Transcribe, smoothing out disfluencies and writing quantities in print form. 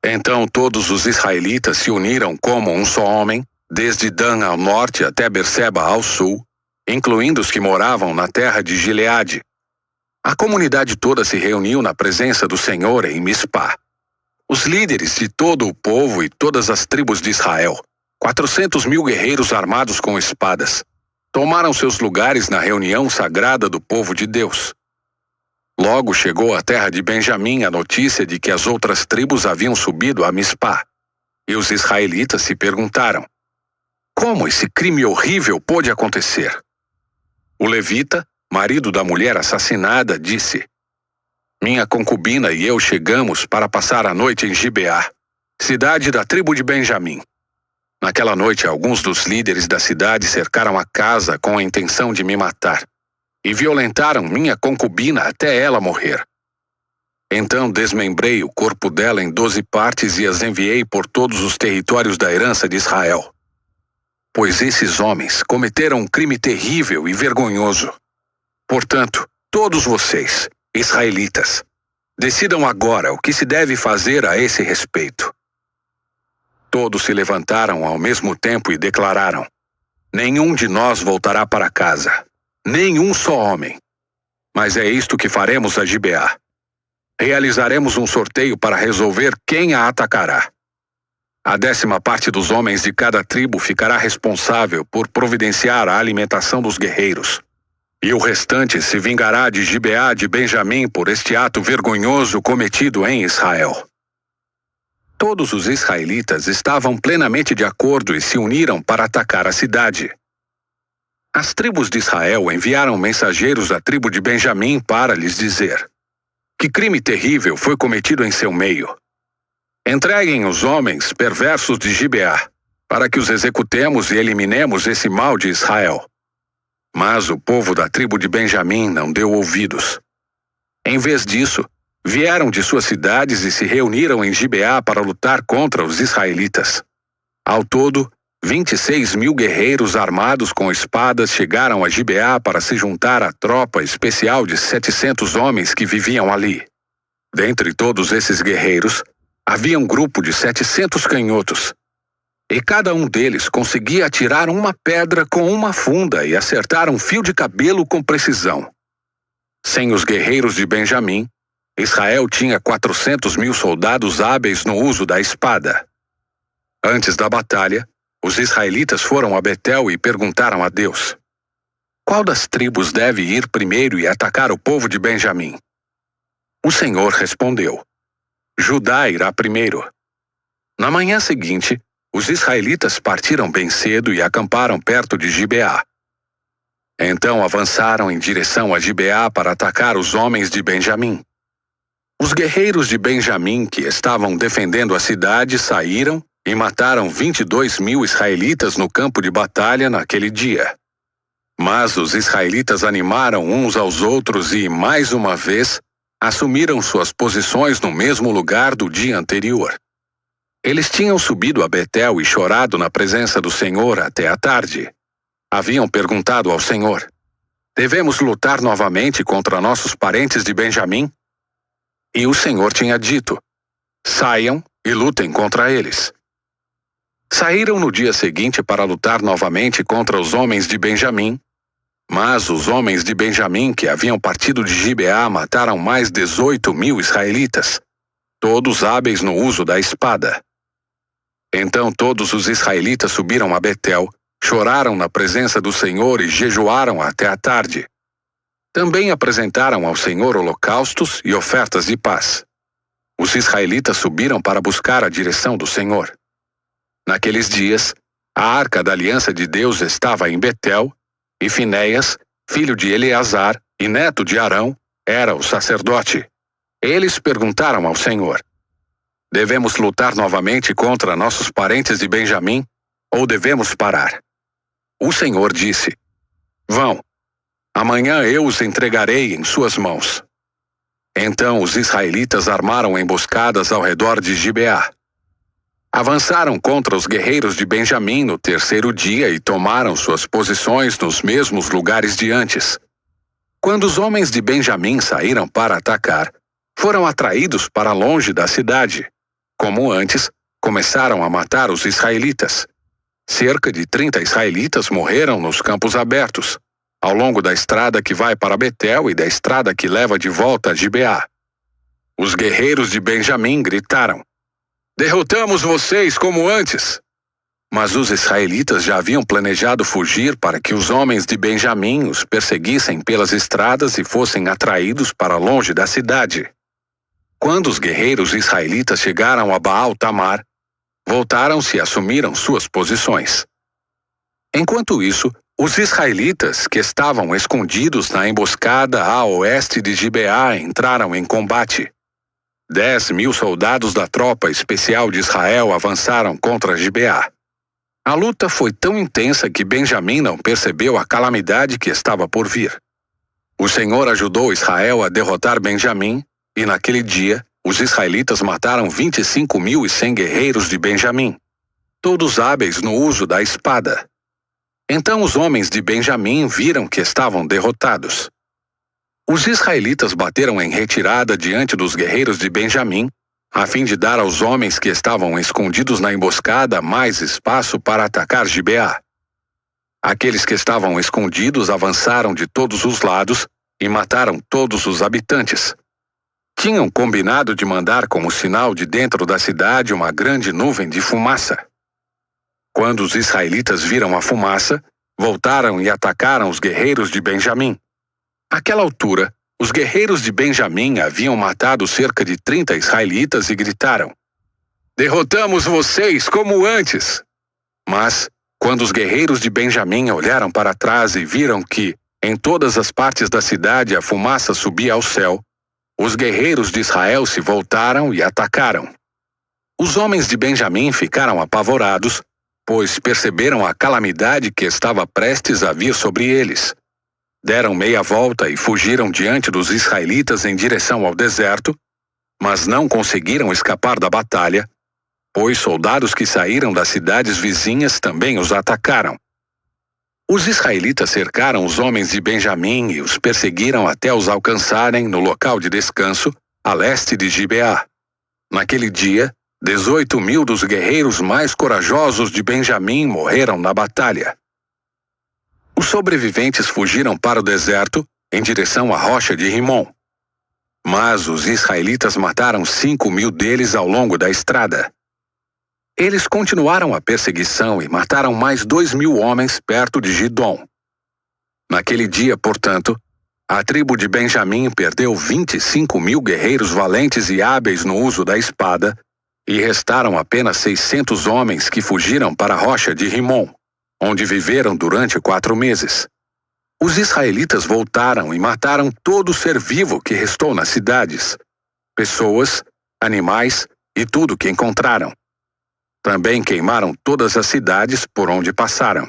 Então todos os israelitas se uniram como um só homem, desde Dan ao norte até Berseba ao sul, incluindo os que moravam na terra de Gileade. A comunidade toda se reuniu na presença do Senhor em Mispá. Os líderes de todo o povo e todas as tribos de Israel, 400.000 guerreiros armados com espadas, tomaram seus lugares na reunião sagrada do povo de Deus. Logo chegou à terra de Benjamim a notícia de que as outras tribos haviam subido a Mispá, e os israelitas se perguntaram: como esse crime horrível pôde acontecer? O levita, marido da mulher assassinada, disse: minha concubina e eu chegamos para passar a noite em Gibeá, cidade da tribo de Benjamim. Naquela noite, alguns dos líderes da cidade cercaram a casa com a intenção de me matar e violentaram minha concubina até ela morrer. Então desmembrei o corpo dela em 12 partes e as enviei por todos os territórios da herança de Israel. Pois esses homens cometeram um crime terrível e vergonhoso. Portanto, todos vocês, israelitas, decidam agora o que se deve fazer a esse respeito. Todos se levantaram ao mesmo tempo e declararam: nenhum de nós voltará para casa, nenhum só homem. Mas é isto que faremos a Gibeá. Realizaremos um sorteio para resolver quem a atacará. A 10ª parte dos homens de cada tribo ficará responsável por providenciar a alimentação dos guerreiros. E o restante se vingará de Gibeá de Benjamim por este ato vergonhoso cometido em Israel. Todos os israelitas estavam plenamente de acordo e se uniram para atacar a cidade. As tribos de Israel enviaram mensageiros à tribo de Benjamim para lhes dizer: que crime terrível foi cometido em seu meio. Entreguem os homens perversos de Gibeá, para que os executemos e eliminemos esse mal de Israel. Mas o povo da tribo de Benjamim não deu ouvidos. Em vez disso, vieram de suas cidades e se reuniram em Gibeá para lutar contra os israelitas. Ao todo, 26.000 guerreiros armados com espadas chegaram a Gibeá para se juntar à tropa especial de 700 homens que viviam ali. Dentre todos esses guerreiros, havia um grupo de 700 canhotos, e cada um deles conseguia atirar uma pedra com uma funda e acertar um fio de cabelo com precisão. Sem os guerreiros de Benjamim, Israel tinha 400.000 soldados hábeis no uso da espada. Antes da batalha, os israelitas foram a Betel e perguntaram a Deus: qual das tribos deve ir primeiro e atacar o povo de Benjamim? O Senhor respondeu: Judá irá primeiro. Na manhã seguinte, os israelitas partiram bem cedo e acamparam perto de Gibeá. Então avançaram em direção a Gibeá para atacar os homens de Benjamim. Os guerreiros de Benjamim que estavam defendendo a cidade saíram e mataram 22.000 israelitas no campo de batalha naquele dia. Mas os israelitas animaram uns aos outros e, mais uma vez, assumiram suas posições no mesmo lugar do dia anterior. Eles tinham subido a Betel e chorado na presença do Senhor até a tarde. Haviam perguntado ao Senhor: devemos lutar novamente contra nossos parentes de Benjamim? E o Senhor tinha dito: saiam e lutem contra eles. Saíram no dia seguinte para lutar novamente contra os homens de Benjamim, mas os homens de Benjamim que haviam partido de Gibeá mataram mais 18.000 israelitas, todos hábeis no uso da espada. Então todos os israelitas subiram a Betel, choraram na presença do Senhor e jejuaram até a tarde. Também apresentaram ao Senhor holocaustos e ofertas de paz. Os israelitas subiram para buscar a direção do Senhor. Naqueles dias, a arca da aliança de Deus estava em Betel, e Finéias, filho de Eleazar e neto de Arão, era o sacerdote. Eles perguntaram ao Senhor: devemos lutar novamente contra nossos parentes de Benjamim, ou devemos parar? O Senhor disse: vão, amanhã eu os entregarei em suas mãos. Então os israelitas armaram emboscadas ao redor de Gibeá. Avançaram contra os guerreiros de Benjamim no terceiro dia e tomaram suas posições nos mesmos lugares de antes. Quando os homens de Benjamim saíram para atacar, foram atraídos para longe da cidade, como antes, começaram a matar os israelitas. Cerca de 30 israelitas morreram nos campos abertos, ao longo da estrada que vai para Betel e da estrada que leva de volta a Gibeá. Os guerreiros de Benjamim gritaram: "Derrotamos vocês como antes!" Mas os israelitas já haviam planejado fugir para que os homens de Benjamim os perseguissem pelas estradas e fossem atraídos para longe da cidade. Quando os guerreiros israelitas chegaram a Baal-Tamar, voltaram-se e assumiram suas posições. Enquanto isso, os israelitas, que estavam escondidos na emboscada a oeste de Gibeá, entraram em combate. 10.000 soldados da tropa especial de Israel avançaram contra Gibeá. A luta foi tão intensa que Benjamim não percebeu a calamidade que estava por vir. O Senhor ajudou Israel a derrotar Benjamim, e naquele dia, os israelitas mataram 25.100 guerreiros de Benjamim, todos hábeis no uso da espada. Então os homens de Benjamim viram que estavam derrotados. Os israelitas bateram em retirada diante dos guerreiros de Benjamim, a fim de dar aos homens que estavam escondidos na emboscada mais espaço para atacar Gibeá. Aqueles que estavam escondidos avançaram de todos os lados e mataram todos os habitantes. Tinham combinado de mandar como sinal de dentro da cidade uma grande nuvem de fumaça. Quando os israelitas viram a fumaça, voltaram e atacaram os guerreiros de Benjamim. Àquela altura, os guerreiros de Benjamim haviam matado cerca de 30 israelitas e gritaram: "Derrotamos vocês como antes!" Mas, quando os guerreiros de Benjamim olharam para trás e viram que, em todas as partes da cidade, a fumaça subia ao céu, os guerreiros de Israel se voltaram e atacaram. Os homens de Benjamim ficaram apavorados, pois perceberam a calamidade que estava prestes a vir sobre eles. Deram meia volta e fugiram diante dos israelitas em direção ao deserto, mas não conseguiram escapar da batalha, pois soldados que saíram das cidades vizinhas também os atacaram. Os israelitas cercaram os homens de Benjamim e os perseguiram até os alcançarem no local de descanso, a leste de Gibeá. Naquele dia, 18.000 dos guerreiros mais corajosos de Benjamim morreram na batalha. Os sobreviventes fugiram para o deserto, em direção à rocha de Rimom. Mas os israelitas mataram 5.000 deles ao longo da estrada. Eles continuaram a perseguição e mataram mais 2.000 homens perto de Gidom. Naquele dia, portanto, a tribo de Benjamim perdeu 25.000 guerreiros valentes e hábeis no uso da espada, e restaram apenas 600 homens que fugiram para a rocha de Rimom, onde viveram durante 4 meses. Os israelitas voltaram e mataram todo ser vivo que restou nas cidades, pessoas, animais e tudo que encontraram. Também queimaram todas as cidades por onde passaram.